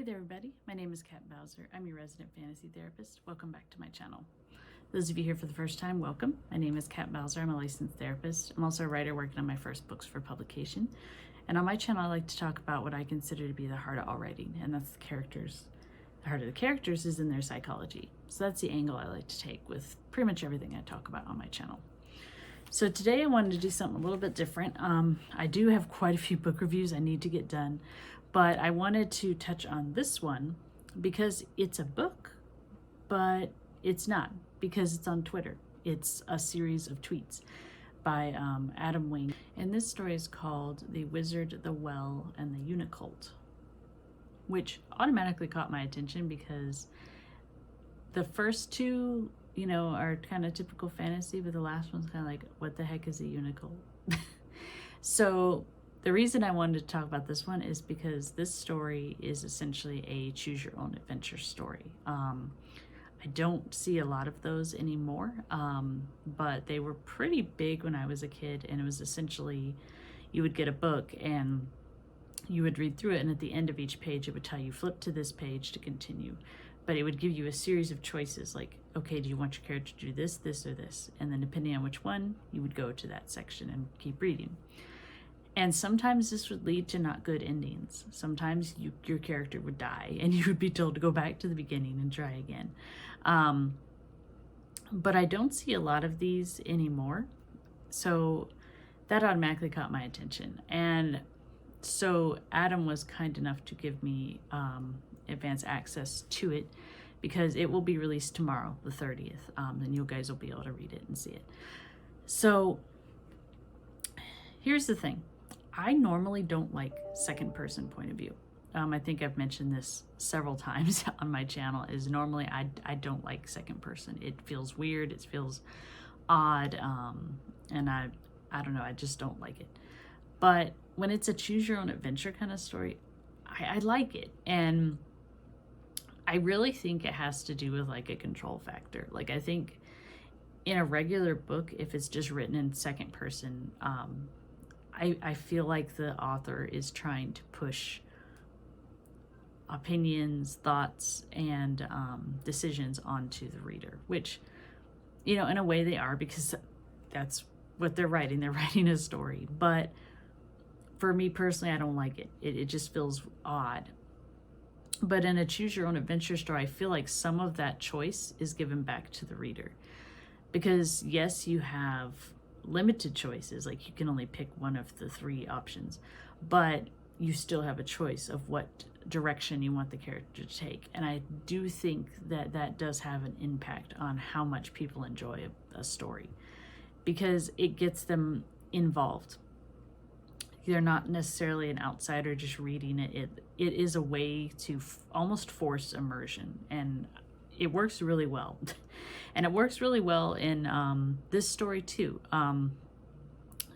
Hey there everybody, my name is Kat Bowser. I'm your resident fantasy therapist. Welcome back to my channel. Those of you here for the first time, welcome. My name is Kat Bowser. I'm a licensed therapist. I'm also a writer working on my first books for publication. And on my channel I like to talk about what I consider to be the heart of all writing, and that's the characters. The heart of the characters is in their psychology. So that's the angle I like to take with pretty much everything I talk about on my channel. So today I wanted to do something a little bit different. I do have quite a few book reviews I need to get done, but I wanted to touch on this one because it's a book, but it's not, because it's on Twitter. It's a series of tweets by Adam Wing. And this story is called The Wizard, the Well, and the UniColt, which automatically caught my attention because the first two, you know, are kind of typical fantasy, but the last one's kind of like, what the heck is a UniColt? So the reason I wanted to talk about this one is because this story is essentially a choose your own adventure story. I don't see a lot of those anymore, but they were pretty big when I was a kid, and it was essentially, you would get a book and you would read through it, and at the end of each page it would tell you flip to this page to continue, but it would give you a series of choices like, okay, do you want your character to do this, this, or this? And then depending on which one, you would go to that section and keep reading. And sometimes this would lead to not good endings. Sometimes your character would die and you would be told to go back to the beginning and try again. But I don't see a lot of these anymore. So that automatically caught my attention. And so Adam was kind enough to give me advance access to it because it will be released tomorrow, the 30th. And you guys will be able to read it and see it. So here's the thing. I normally don't like second person point of view. I think I've mentioned this several times on my channel, is normally I don't like second person. It feels weird, it feels odd, and I don't know, I just don't like it. But when it's a choose your own adventure kind of story, I like it. And I really think it has to do with like a control factor. Like, I think in a regular book, if it's just written in second person, I feel like the author is trying to push opinions, thoughts, and decisions onto the reader, which, you know, in a way they are, because that's what they're writing. They're writing a story. But for me personally, I don't like it. It just feels odd. But in a choose your own adventure story, I feel like some of that choice is given back to the reader. Because yes, you have limited choices, like you can only pick one of the three options, but you still have a choice of what direction you want the character to take. And I do think that that does have an impact on how much people enjoy a story, because it gets them involved. They're not necessarily an outsider just reading it. It is a way to almost force immersion, and it works really well. And it works really well in this story too.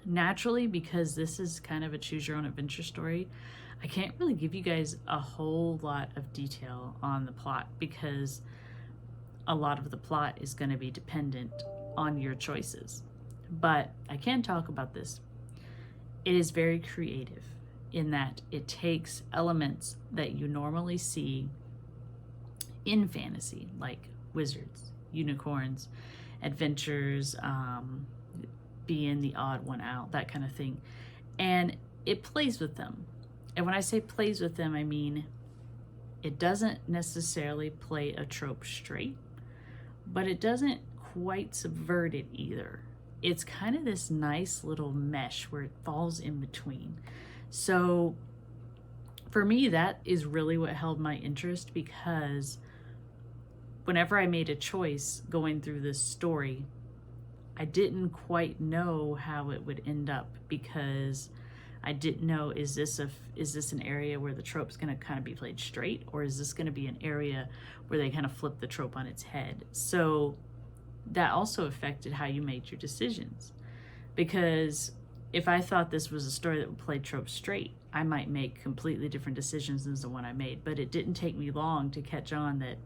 Naturally, because this is kind of a choose your own adventure story, I can't really give you guys a whole lot of detail on the plot, because a lot of the plot is going to be dependent on your choices. But I can talk about this. It is very creative in that it takes elements that you normally see in fantasy, like wizards, unicorns, adventures, being the odd one out, that kind of thing. And it plays with them. And when I say plays with them, I mean it doesn't necessarily play a trope straight, but it doesn't quite subvert it either. It's kind of this nice little mesh where it falls in between. So for me, that is really what held my interest, because whenever I made a choice going through this story, I didn't quite know how it would end up, because I didn't know, is this an area where the trope's going to kind of be played straight, or is this going to be an area where they kind of flip the trope on its head? So that also affected how you made your decisions, because if I thought this was a story that would play trope straight, I might make completely different decisions than the one I made. But it didn't take me long to catch on that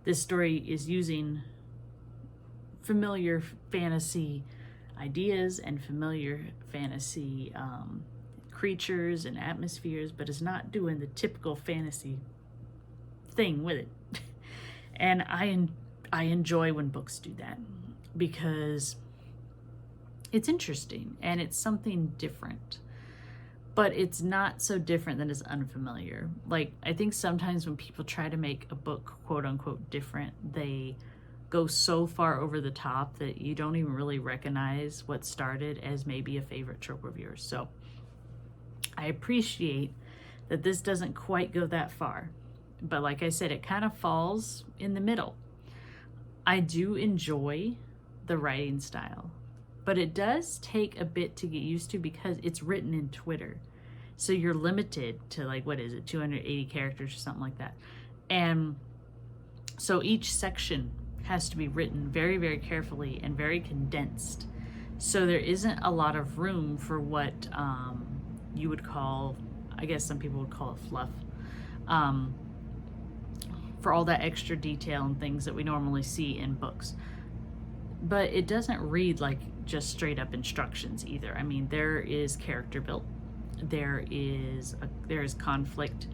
this story is using familiar fantasy ideas and familiar fantasy creatures and atmospheres, but is not doing the typical fantasy thing with it. And I enjoy when books do that, because it's interesting and it's something different, but it's not so different that it's unfamiliar. Like, I think sometimes when people try to make a book quote unquote different, they go so far over the top that you don't even really recognize what started as maybe a favorite trope of yours. So I appreciate that this doesn't quite go that far, but like I said, it kind of falls in the middle. I do enjoy the writing style, but it does take a bit to get used to because it's written in Twitter. So you're limited to, like, what is it, 280 characters or something like that. And so each section has to be written very, very carefully and very condensed. So there isn't a lot of room for what you would call, I guess some people would call it fluff, for all that extra detail and things that we normally see in books. But it doesn't read like just straight up instructions either. I mean, there is character built, there is conflict,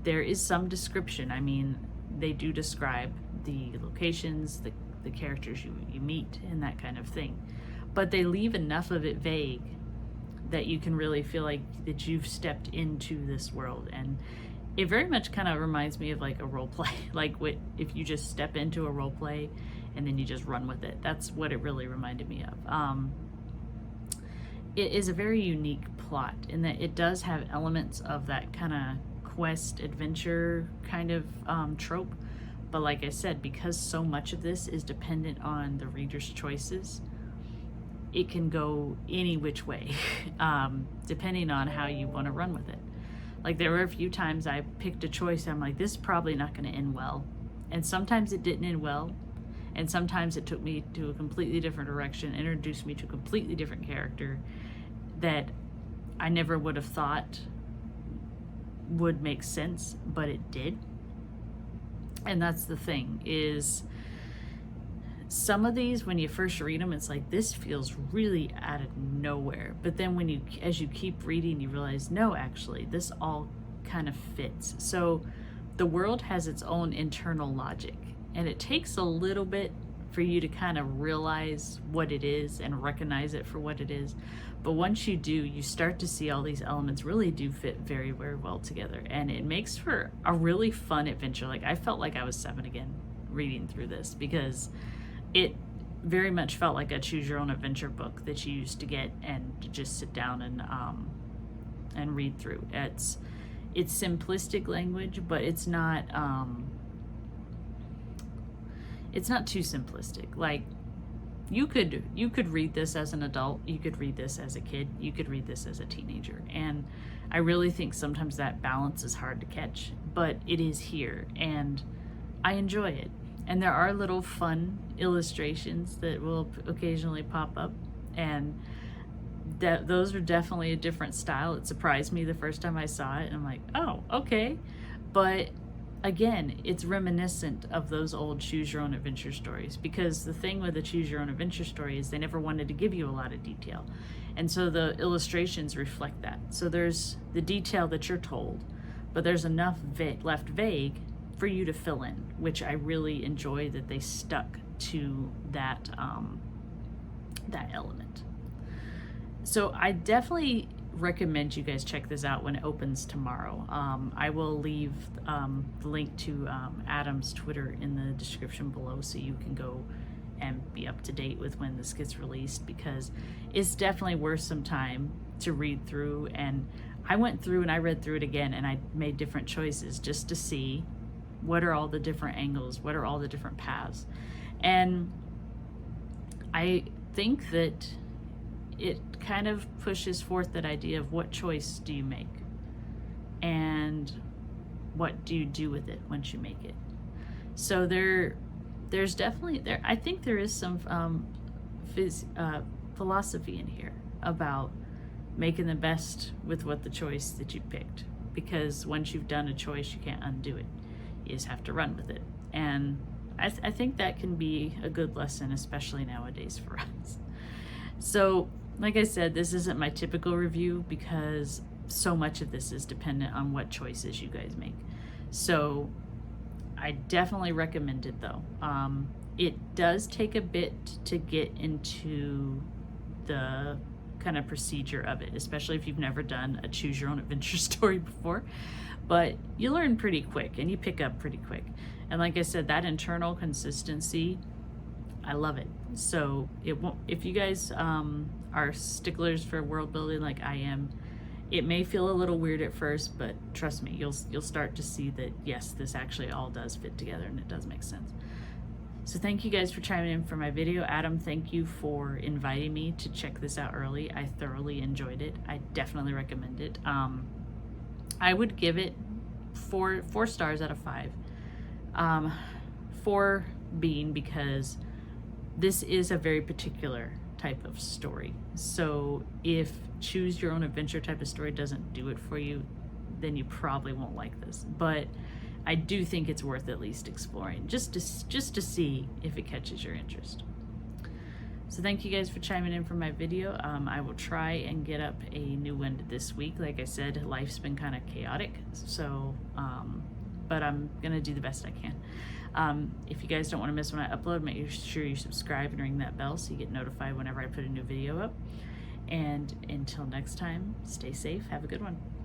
there is some description. I mean, they do describe the locations, the characters you meet, and that kind of thing. But they leave enough of it vague that you can really feel like that you've stepped into this world. And it very much kind of reminds me of like a role play, like if you just step into a role play and then you just run with it. That's what it really reminded me of. It is a very unique plot in that it does have elements of that kind of quest adventure kind of trope. But like I said, because so much of this is dependent on the reader's choices, it can go any which way, depending on how you want to run with it. Like, there were a few times I picked a choice, I'm like, this is probably not going to end well. And sometimes it didn't end well. And sometimes it took me to a completely different direction, introduced me to a completely different character that I never would have thought would make sense, but it did. And that's the thing, is some of these, when you first read them, it's like, this feels really out of nowhere. But then as you keep reading, you realize, no, actually, this all kind of fits. So the world has its own internal logic, and it takes a little bit for you to kind of realize what it is and recognize it for what it is. But once you do, you start to see all these elements really do fit very, very well together. And it makes for a really fun adventure. Like, I felt like I was 7 again reading through this, because it very much felt like a choose your own adventure book that you used to get and just sit down and read through. It's simplistic language, but it's not too simplistic. Like, you could read this as an adult, you could read this as a kid, you could read this as a teenager. And I really think sometimes that balance is hard to catch, but it is here and I enjoy it. And there are little fun illustrations that will occasionally pop up, and those are definitely a different style. It surprised me the first time I saw it, and I'm like, oh, okay. But again, it's reminiscent of those old choose your own adventure stories, because the thing with the choose your own adventure story is they never wanted to give you a lot of detail. And so the illustrations reflect that. So there's the detail that you're told, but there's enough left vague for you to fill in, which I really enjoy that they stuck to that element. So I definitely recommend you guys check this out when it opens tomorrow. I will leave the link to Adam's Twitter in the description below, so you can go and be up to date with when this gets released, because it's definitely worth some time to read through. And I went through and I read through it again, and I made different choices just to see what are all the different angles, what are all the different paths. And I think that it kind of pushes forth that idea of what choice do you make and what do you do with it once you make it. So there's definitely I think there is some philosophy in here about making the best with what the choice that you picked, because once you've done a choice, you can't undo it. You just have to run with it. And I think that can be a good lesson, especially nowadays for us. So like I said, this isn't my typical review, because so much of this is dependent on what choices you guys make. So I definitely recommend it though. It does take a bit to get into the kind of procedure of it, especially if you've never done a choose your own adventure story before, but you learn pretty quick and you pick up pretty quick. And like I said, that internal consistency, I love it. So it won't, if you guys are sticklers for world building like I am, it may feel a little weird at first, but trust me, you'll start to see that yes, this actually all does fit together and it does make sense. So thank you guys for chiming in for my video. Adam, thank you for inviting me to check this out early. I thoroughly enjoyed it. I definitely recommend it. I would give it four stars out of 5. 4 being because this is a very particular type of story. So if choose your own adventure type of story doesn't do it for you, then you probably won't like this. But I do think it's worth at least exploring, just to see if it catches your interest. So thank you guys for chiming in for my video. I will try and get up a new one this week. Like I said, life's been kind of chaotic, so but I'm gonna do the best I can. If you guys don't want to miss when I upload, make sure you subscribe and ring that bell so you get notified whenever I put a new video up. And until next time, stay safe, have a good one.